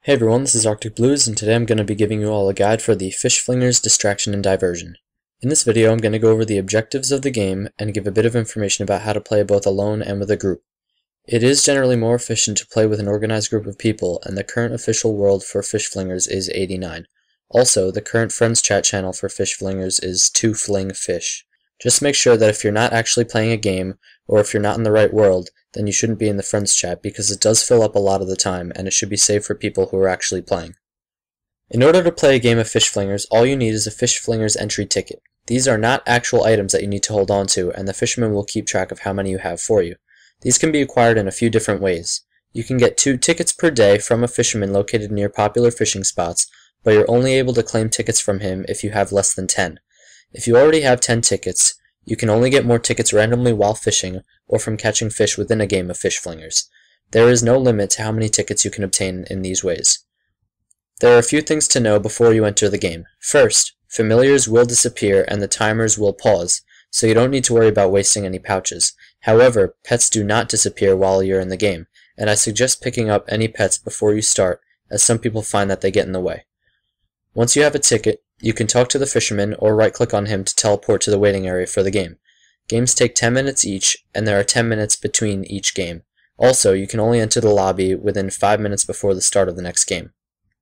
Hey everyone, this is Arctic Blues, and today I'm going to be giving you all a guide for the Fish Flingers Distraction and Diversion. In this video, I'm going to go over the objectives of the game and give a bit of information about how to play both alone and with a group. It is generally more efficient to play with an organized group of people, and the current official world for Fish Flingers is 89. Also, the current Friends chat channel for Fish Flingers is 2flingfish. Just make sure that if you're not actually playing a game, or if you're not in the right world, then you shouldn't be in the Friends chat because it does fill up a lot of the time and it should be saved for people who are actually playing. In order to play a game of Fish Flingers, all you need is a Fish Flingers entry ticket. These are not actual items that you need to hold on to, and the fisherman will keep track of how many you have for you. These can be acquired in a few different ways. You can get 2 tickets per day from a fisherman located near popular fishing spots, but you're only able to claim tickets from him if you have less than 10. If you already have 10 tickets, you can only get more tickets randomly while fishing or from catching fish within a game of Fish Flingers. There is no limit to how many tickets you can obtain in these ways. There are a few things to know before you enter the game. First, familiars will disappear and the timers will pause, so you don't need to worry about wasting any pouches. However, pets do not disappear while you're in the game, and I suggest picking up any pets before you start, as some people find that they get in the way. Once you have a ticket, you can talk to the fisherman or right-click on him to teleport to the waiting area for the game. Games take 10 minutes each, and there are 10 minutes between each game. Also, you can only enter the lobby within 5 minutes before the start of the next game.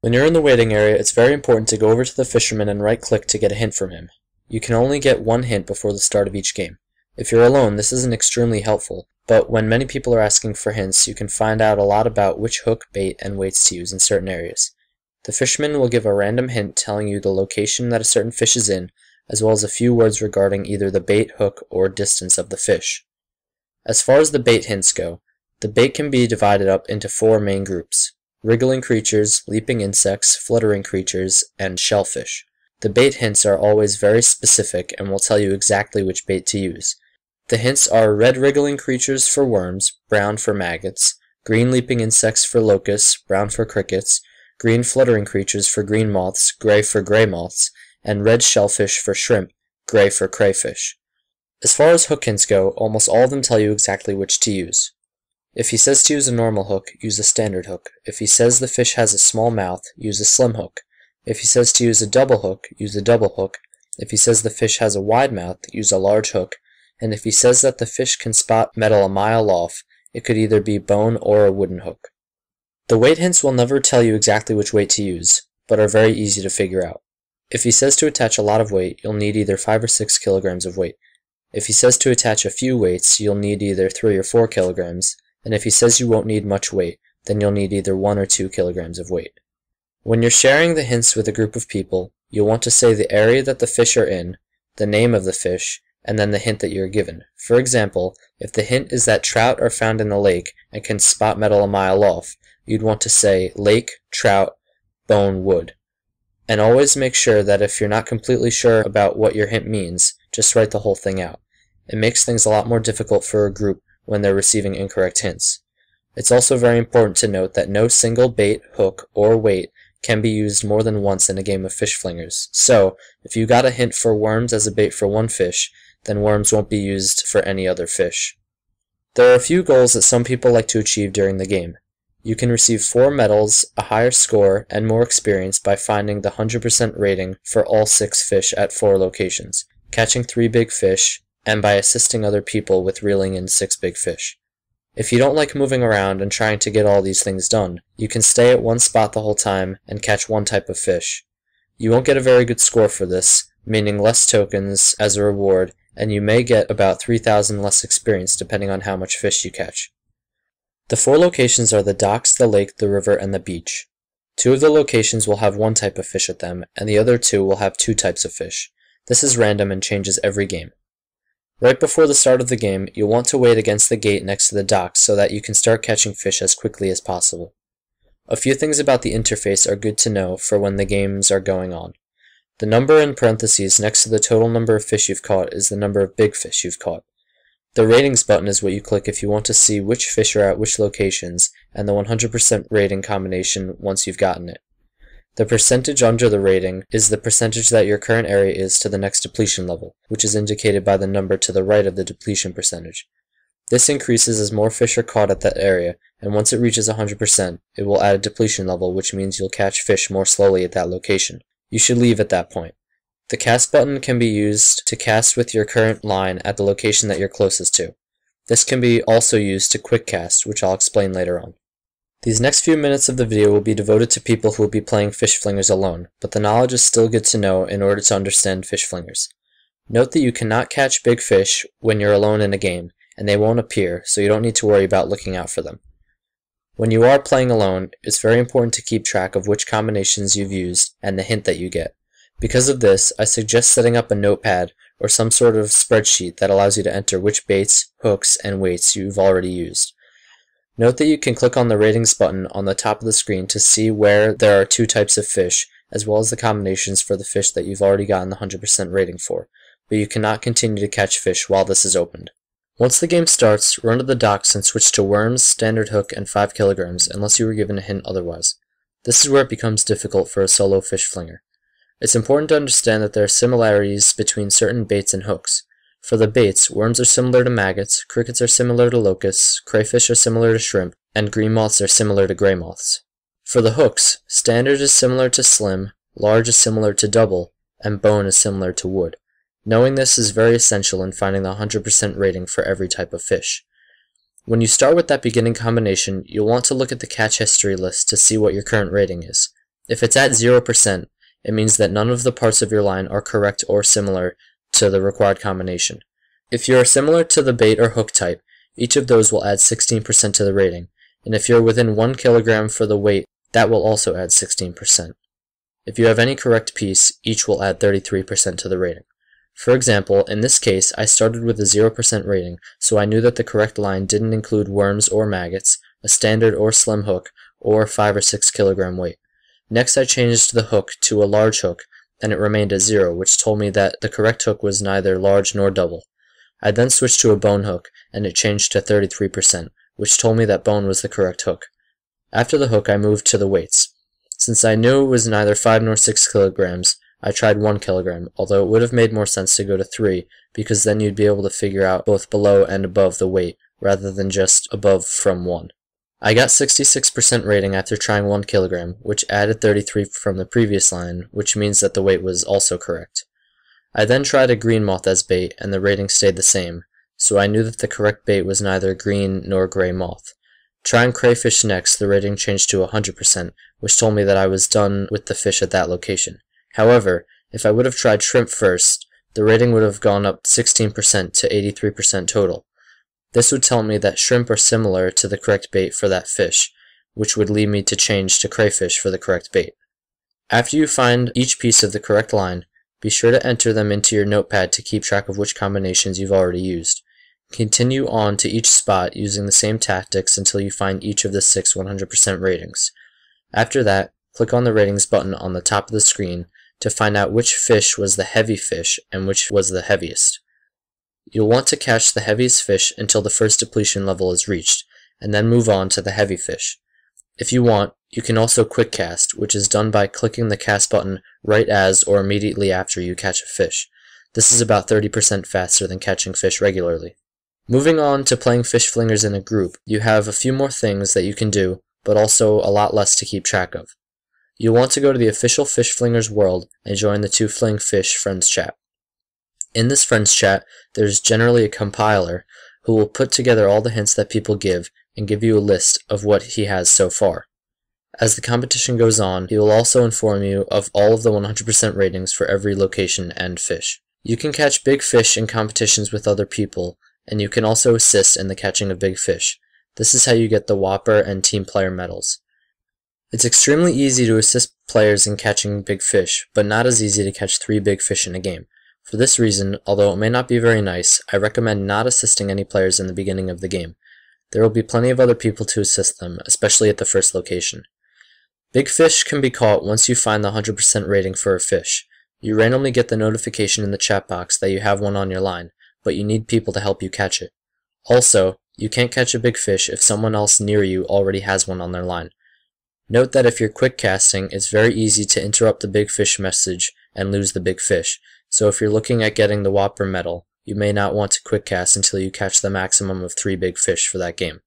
When you're in the waiting area, it's very important to go over to the fisherman and right-click to get a hint from him. You can only get 1 hint before the start of each game. If you're alone, this isn't extremely helpful, but when many people are asking for hints, you can find out a lot about which hook, bait, and weights to use in certain areas. The fisherman will give a random hint telling you the location that a certain fish is in, as well as a few words regarding either the bait, hook, or distance of the fish. As far as the bait hints go, the bait can be divided up into 4 main groups: wriggling creatures, leaping insects, fluttering creatures, and shellfish. The bait hints are always very specific and will tell you exactly which bait to use. The hints are red wriggling creatures for worms, brown for maggots, green leaping insects for locusts, brown for crickets, green fluttering creatures for green moths, gray for gray moths, and red shellfish for shrimp, gray for crayfish. As far as hook hints go, almost all of them tell you exactly which to use. If he says to use a normal hook, use a standard hook. If he says the fish has a small mouth, use a slim hook. If he says to use a double hook, use a double hook. If he says the fish has a wide mouth, use a large hook. And if he says that the fish can spot metal a mile off, it could either be bone or a wooden hook. The weight hints will never tell you exactly which weight to use, but are very easy to figure out. If he says to attach a lot of weight, you'll need either 5 or 6 kilograms of weight. If he says to attach a few weights, you'll need either 3 or 4 kilograms, and if he says you won't need much weight, then you'll need either 1 or 2 kilograms of weight. When you're sharing the hints with a group of people, you'll want to say the area that the fish are in, the name of the fish, and then the hint that you're given. For example, if the hint is that trout are found in the lake and can spot metal a mile off, you'd want to say lake, trout, bone, wood. And always make sure that if you're not completely sure about what your hint means, just write the whole thing out. It makes things a lot more difficult for a group when they're receiving incorrect hints. It's also very important to note that no single bait, hook, or weight can be used more than once in a game of Fish Flingers. So, if you got a hint for worms as a bait for one fish, then worms won't be used for any other fish. There are a few goals that some people like to achieve during the game. You can receive 4 medals, a higher score, and more experience by finding the 100% rating for all 6 fish at 4 locations, catching 3 big fish, and by assisting other people with reeling in 6 big fish. If you don't like moving around and trying to get all these things done, you can stay at one spot the whole time and catch one type of fish. You won't get a very good score for this, meaning less tokens as a reward, and you may get about 3,000 less experience depending on how much fish you catch. The 4 locations are the docks, the lake, the river, and the beach. 2 of the locations will have 1 type of fish at them, and the other 2 will have 2 types of fish. This is random and changes every game. Right before the start of the game, you'll want to wait against the gate next to the docks so that you can start catching fish as quickly as possible. A few things about the interface are good to know for when the games are going on. The number in parentheses next to the total number of fish you've caught is the number of big fish you've caught. The ratings button is what you click if you want to see which fish are at which locations, and the 100% rating combination once you've gotten it. The percentage under the rating is the percentage that your current area is to the next depletion level, which is indicated by the number to the right of the depletion percentage. This increases as more fish are caught at that area, and once it reaches 100%, it will add a depletion level, which means you'll catch fish more slowly at that location. You should leave at that point. The cast button can be used to cast with your current line at the location that you're closest to. This can be also used to quick cast, which I'll explain later on. These next few minutes of the video will be devoted to people who will be playing fish flingers alone, but the knowledge is still good to know in order to understand fish flingers. Note that you cannot catch big fish when you're alone in a game, and they won't appear, so you don't need to worry about looking out for them. When you are playing alone, it's very important to keep track of which combinations you've used and the hint that you get. Because of this, I suggest setting up a notepad or some sort of spreadsheet that allows you to enter which baits, hooks, and weights you've already used. Note that you can click on the ratings button on the top of the screen to see where there are two types of fish, as well as the combinations for the fish that you've already gotten the 100% rating for, but you cannot continue to catch fish while this is opened. Once the game starts, run to the docks and switch to worms, standard hook, and 5 kilograms unless you were given a hint otherwise. This is where it becomes difficult for a solo fish flinger. It's important to understand that there are similarities between certain baits and hooks. For the baits, worms are similar to maggots, crickets are similar to locusts, crayfish are similar to shrimp, and green moths are similar to gray moths. For the hooks, standard is similar to slim, large is similar to double, and bone is similar to wood. Knowing this is very essential in finding the 100% rating for every type of fish. When you start with that beginning combination, you'll want to look at the catch history list to see what your current rating is. If it's at 0%, it means that none of the parts of your line are correct or similar to the required combination. If you are similar to the bait or hook type, each of those will add 16% to the rating, and if you're within 1 kilogram for the weight, that will also add 16%. If you have any correct piece, each will add 33% to the rating. For example, in this case, I started with a 0% rating, so I knew that the correct line didn't include worms or maggots, a standard or slim hook, or 5 or 6 kilogram weight. Next I changed the hook to a large hook, and it remained at 0, which told me that the correct hook was neither large nor double. I then switched to a bone hook, and it changed to 33%, which told me that bone was the correct hook. After the hook I moved to the weights. Since I knew it was neither 5 nor 6 kilograms, I tried 1 kilogram, although it would have made more sense to go to 3, because then you'd be able to figure out both below and above the weight, rather than just above from 1. I got 66% rating after trying 1 kilogram, which added 33 from the previous line, which means that the weight was also correct. I then tried a green moth as bait, and the rating stayed the same, so I knew that the correct bait was neither green nor gray moth. Trying crayfish next, the rating changed to 100%, which told me that I was done with the fish at that location. However, if I would have tried shrimp first, the rating would have gone up 16% to 83% total. This would tell me that shrimp are similar to the correct bait for that fish, which would lead me to change to crayfish for the correct bait. After you find each piece of the correct line, be sure to enter them into your notepad to keep track of which combinations you've already used. Continue on to each spot using the same tactics until you find each of the 6 100% ratings. After that, click on the ratings button on the top of the screen to find out which fish was the heavy fish and which was the heaviest. You'll want to catch the heaviest fish until the first depletion level is reached, and then move on to the heavy fish. If you want, you can also quick cast, which is done by clicking the cast button right as or immediately after you catch a fish. This is about 30% faster than catching fish regularly. Moving on to playing fish flingers in a group, you have a few more things that you can do, but also a lot less to keep track of. You'll want to go to the official Fish Flingers world and join the 2 Fling Fish Friends chat. In this Friends chat, there's generally a compiler who will put together all the hints that people give and give you a list of what he has so far. As the competition goes on, he will also inform you of all of the 100% ratings for every location and fish. You can catch big fish in competitions with other people, and you can also assist in the catching of big fish. This is how you get the Whopper and Team Player medals. It's extremely easy to assist players in catching big fish, but not as easy to catch 3 big fish in a game. For this reason, although it may not be very nice, I recommend not assisting any players in the beginning of the game. There will be plenty of other people to assist them, especially at the first location. Big fish can be caught once you find the 100% rating for a fish. You randomly get the notification in the chat box that you have one on your line, but you need people to help you catch it. Also, you can't catch a big fish if someone else near you already has one on their line. Note that if you're quick casting, it's very easy to interrupt the big fish message and lose the big fish, so if you're looking at getting the Whopper medal, you may not want to quick cast until you catch the maximum of 3 big fish for that game.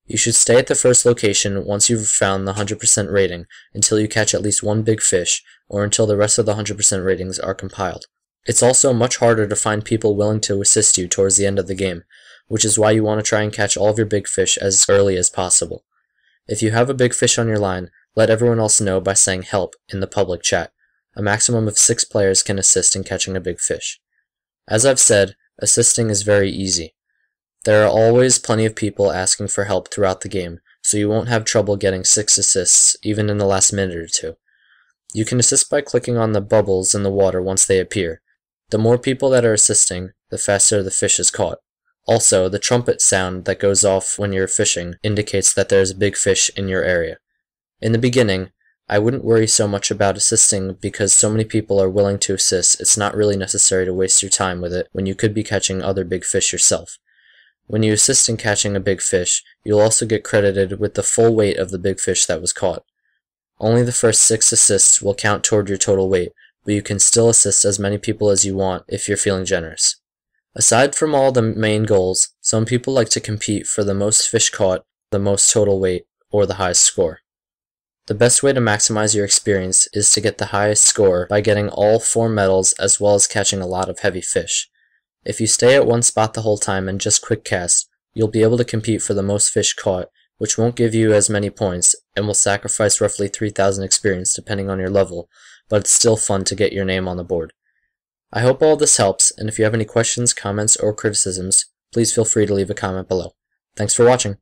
You should stay at the first location once you've found the 100% rating until you catch at least 1 big fish, or until the rest of the 100% ratings are compiled. It's also much harder to find people willing to assist you towards the end of the game, which is why you want to try and catch all of your big fish as early as possible. If you have a big fish on your line, let everyone else know by saying "help" in the public chat. A maximum of 6 players can assist in catching a big fish. As I've said, assisting is very easy. There are always plenty of people asking for help throughout the game, so you won't have trouble getting 6 assists even in the last minute or two. You can assist by clicking on the bubbles in the water once they appear. The more people that are assisting, the faster the fish is caught. Also, the trumpet sound that goes off when you're fishing indicates that there's a big fish in your area. In the beginning, I wouldn't worry so much about assisting because so many people are willing to assist. It's not really necessary to waste your time with it when you could be catching other big fish yourself. When you assist in catching a big fish, you'll also get credited with the full weight of the big fish that was caught. Only the first 6 assists will count toward your total weight, but you can still assist as many people as you want if you're feeling generous. Aside from all the main goals, some people like to compete for the most fish caught, the most total weight, or the highest score. The best way to maximize your experience is to get the highest score by getting all 4 medals as well as catching a lot of heavy fish. If you stay at one spot the whole time and just quick cast, you'll be able to compete for the most fish caught, which won't give you as many points and will sacrifice roughly 3,000 experience depending on your level, but it's still fun to get your name on the board. I hope all this helps, and if you have any questions, comments, or criticisms, please feel free to leave a comment below. Thanks for watching.